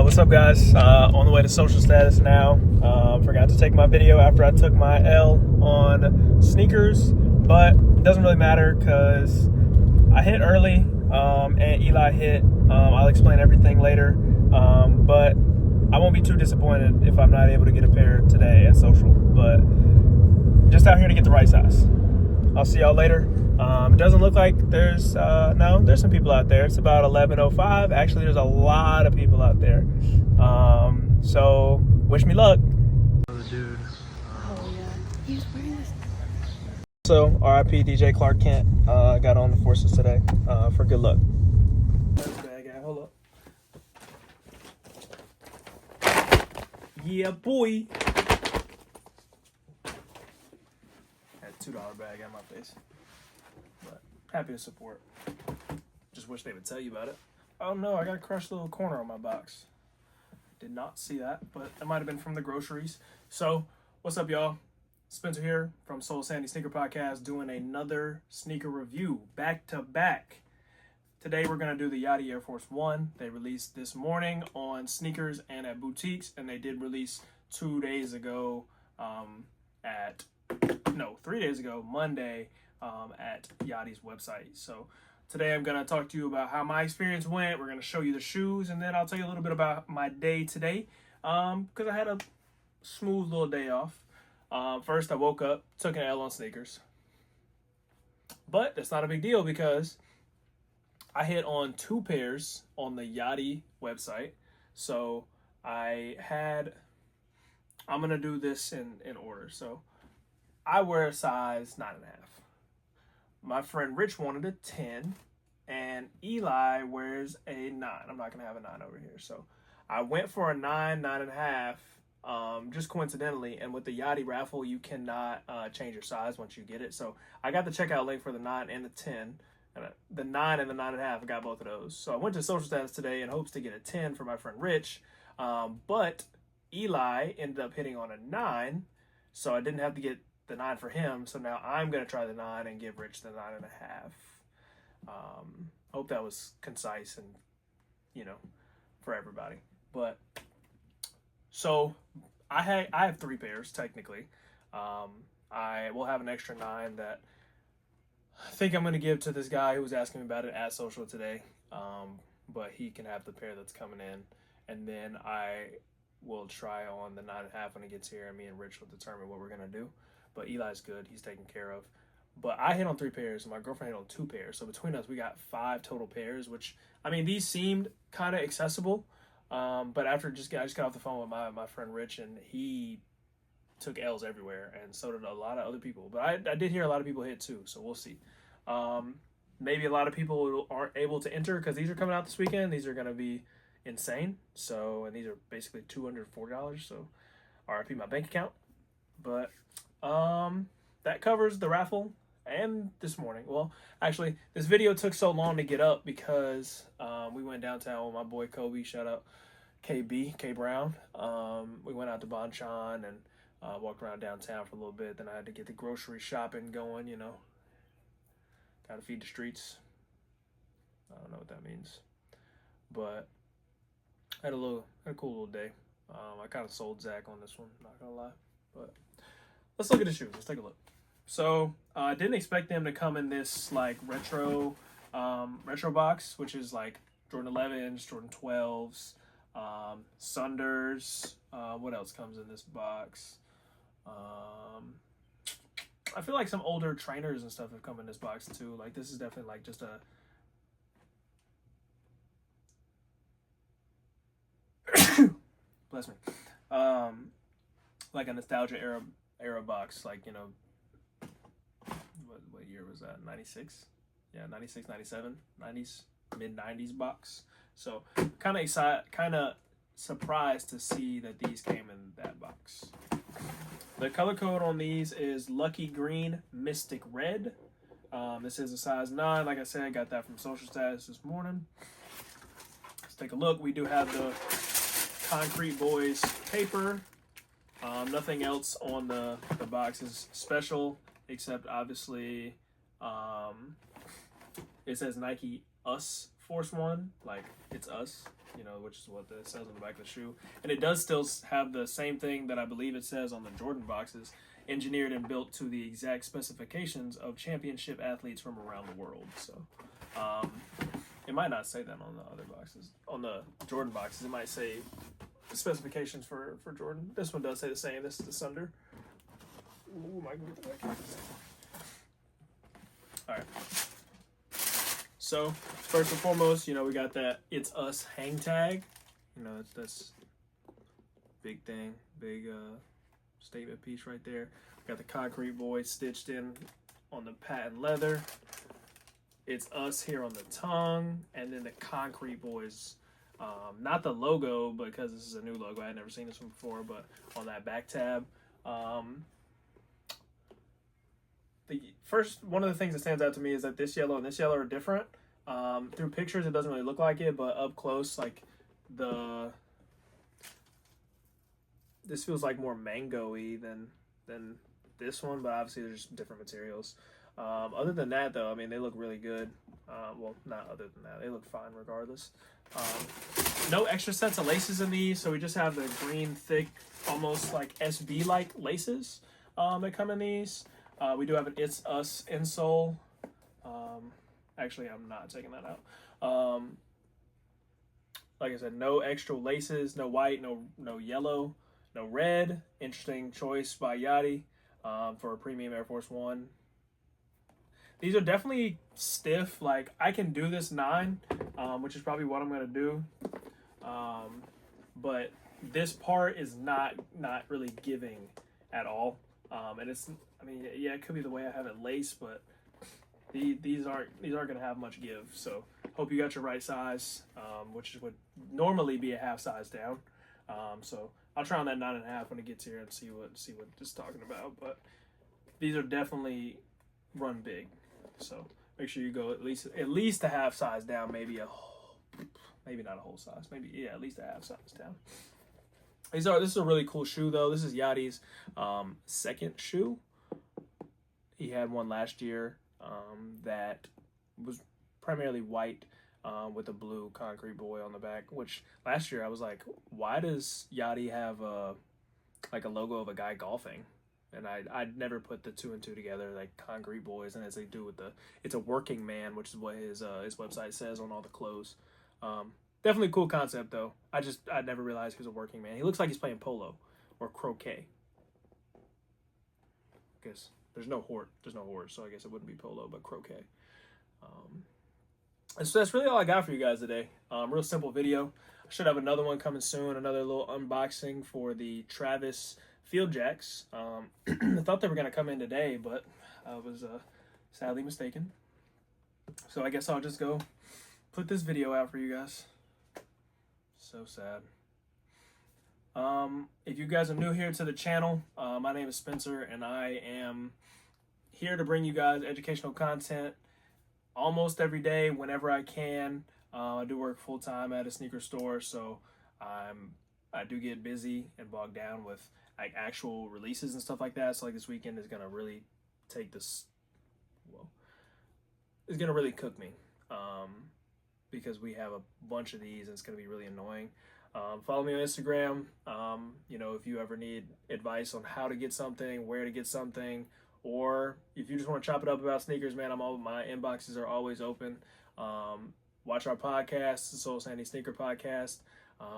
What's up, guys? On the way to social status now. Forgot to take my video after I took my L on sneakers, but it doesn't really matter because I hit early and Eli hit. I'll explain everything later, but I won't be too disappointed if I'm not able to get a pair today at social, but just out here to get the right size. I'll see y'all later. It doesn't look like there's some people out there. It's about 11:05. Actually, there's a lot of people out there. So wish me luck. Dude. Oh yeah, he was wearing this. So RIP DJ Clark Kent got on the forces today for good luck. Hold up. Yeah, boy. Had $2 bag on my face. But happy to support. Just wish they would tell you about it. Oh no, I got a crushed little corner on my box. Did not see that, but it might have been from the groceries. So, what's up, y'all? Spencer here from Soul Sandy Sneaker Podcast doing another sneaker review back to back. Today we're going to do the Yachty Air Force One. They released this morning on sneakers and at boutiques, and they did release 2 days ago 3 days ago, Monday, at Yachty's website. So today I'm going to talk to you about how my experience went. We're going to show you the shoes, and then I'll tell you a little bit about my day today because I had a smooth little day off. First, I woke up, took an L on sneakers. But that's not a big deal because I hit on 2 pairs on the Yachty website. So I'm going to do this in order. So I wear a size 9.5. My friend Rich wanted a 10, and Eli wears a 9. I'm not going to have a 9 over here. So I went for a 9.5, just coincidentally. And with the Yachty Raffle, you cannot change your size once you get it. So I got the checkout link for the 9 and the 10. And the 9 and the 9.5, I got both of those. So I went to social status today in hopes to get a 10 for my friend Rich. But Eli ended up hitting on a 9, so I didn't have to get the 9 for him. So now I'm going to try the 9 and give Rich the 9.5. Hope that was concise and, for everybody. But so I have 3 pairs technically. I will have an extra 9 that I think I'm going to give to this guy who was asking me about it at social today. But he can have the pair that's coming in. And then I will try on the 9.5 when it gets here, and me and Rich will determine what we're going to do. But Eli's good. He's taken care of. But I hit on 3 pairs, and my girlfriend hit on 2 pairs. So between us, we got 5 total pairs, which, these seemed kind of accessible. But after I just got off the phone with my friend Rich, and he took L's everywhere, and so did a lot of other people. But I did hear a lot of people hit too, so we'll see. Maybe a lot of people aren't able to enter because these are coming out this weekend. These are going to be insane. So, and these are basically $240. So, RIP my bank account. But that covers the raffle and this morning. Well, actually, this video took so long to get up because we went downtown with my boy Kobe. Shout out K Brown. We went out to Bonchon and walked around downtown for a little bit. Then I had to get the grocery shopping going, Gotta feed the streets. I don't know what that means. But I had a cool little day. I kind of sold Zach on this one, not gonna lie. But let's look at the shoes. Let's take a look. So I didn't expect them to come in this like retro box, which is like Jordan 11s, Jordan 12s, Sunders. What else comes in this box? I feel like some older trainers and stuff have come in this box too. Like this is definitely like just a bless me. Like a nostalgia era box, like what year was that? 96? Yeah, 96, 97, 90s, mid 90s box. So kind of surprised to see that these came in that box. The color code on these is Lucky Green Mystic Red. This is a size 9. Like I said, I got that from social status this morning. Let's take a look. We do have the Concrete Boys paper. Nothing else on the box is special, except obviously it says Nike Us Force One, like it's us, you know, which is what it says on the back of the shoe. And it does still have the same thing that I believe it says on the Jordan boxes, engineered and built to the exact specifications of championship athletes from around the world. So it might not say that on the other boxes. On the Jordan boxes, it might say the specifications for Jordan. This one does say the same. This is the Sunder. Ooh, my God. All right. So first and foremost, you know, we got that "It's Us" hang tag. You know, that's big thing, big statement piece right there. We got the Concrete Boy stitched in on the patent leather. "It's Us" here on the tongue, and then the Concrete Boys, not the logo because this is a new logo. I had never seen this one before, but on that back tab. The first one of the things that stands out to me is that this yellow and this yellow are different. Through pictures, it doesn't really look like it, but up close, like this feels like more mango-y than this one, but obviously they're just different materials. Other than that, though, I mean, they look really good. Well, not other than that, they look fine regardless. No extra sets of laces in these, so we just have the green, thick, almost like SB-like laces that come in these. We do have an "It's Us" insole. Actually, I'm not taking that out. Like I said, no extra laces, no white, no yellow, no red. Interesting choice by Yachty for a premium Air Force One. These are definitely stiff. Like, I can do this 9, which is probably what I'm going to do. But this part is not really giving at all. And it's, I mean, yeah, it could be the way I have it laced, but these aren't going to have much give. So hope you got your right size, which would normally be a half size down. So I'll try on that 9.5 when it gets here and see what it's talking about. But these are definitely run big. So make sure you go at least a half size down, maybe not a whole size, maybe at least a half size down. This is a really cool shoe though. This is Yachty's second shoe. He had one last year that was primarily white with a blue Concrete Boy on the back, which last year I was like, why does Yachty have a logo of a guy golfing? And I'd never put the 2 and 2 together, like Concrete Boys, and as they do with it's a working man, which is what his website says on all the clothes. Definitely cool concept though. I never realized he was a working man. He looks like he's playing polo or croquet. I guess there's no horse, so I guess it wouldn't be polo, but croquet. And so that's really all I got for you guys today. Real simple video. I should have another one coming soon, another little unboxing for the Travis Field Jacks. I thought they were going to come in today, but I was sadly mistaken. So I guess I'll just go put this video out for you guys. So sad. If you guys are new here to the channel, my name is Spencer, and I am here to bring you guys educational content almost every day, whenever I can. I do work full-time at a sneaker store, so I do get busy and bogged down with like actual releases and stuff like that. So like this weekend is gonna really take this, well, it's gonna really cook me, because we have a bunch of these and it's gonna be really annoying. Follow me on Instagram. You know, if you ever need advice on how to get something, where to get something, or if you just want to chop it up about sneakers, man, my inboxes are always open. Watch our podcast, the Soul Sandy Sneaker Podcast.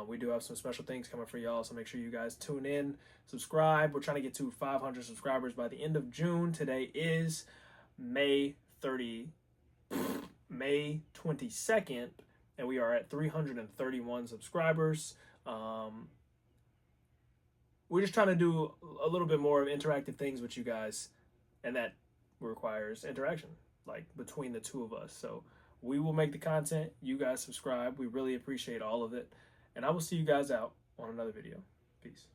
We do have some special things coming for y'all, so make sure you guys tune in, subscribe. We're trying to get to 500 subscribers by the end of June. Today is May 22nd, and we are at 331 subscribers. We're just trying to do a little bit more of interactive things with you guys, and that requires interaction, like between the two of us. So we will make the content, you guys subscribe. We really appreciate all of it, and I will see you guys out on another video. Peace.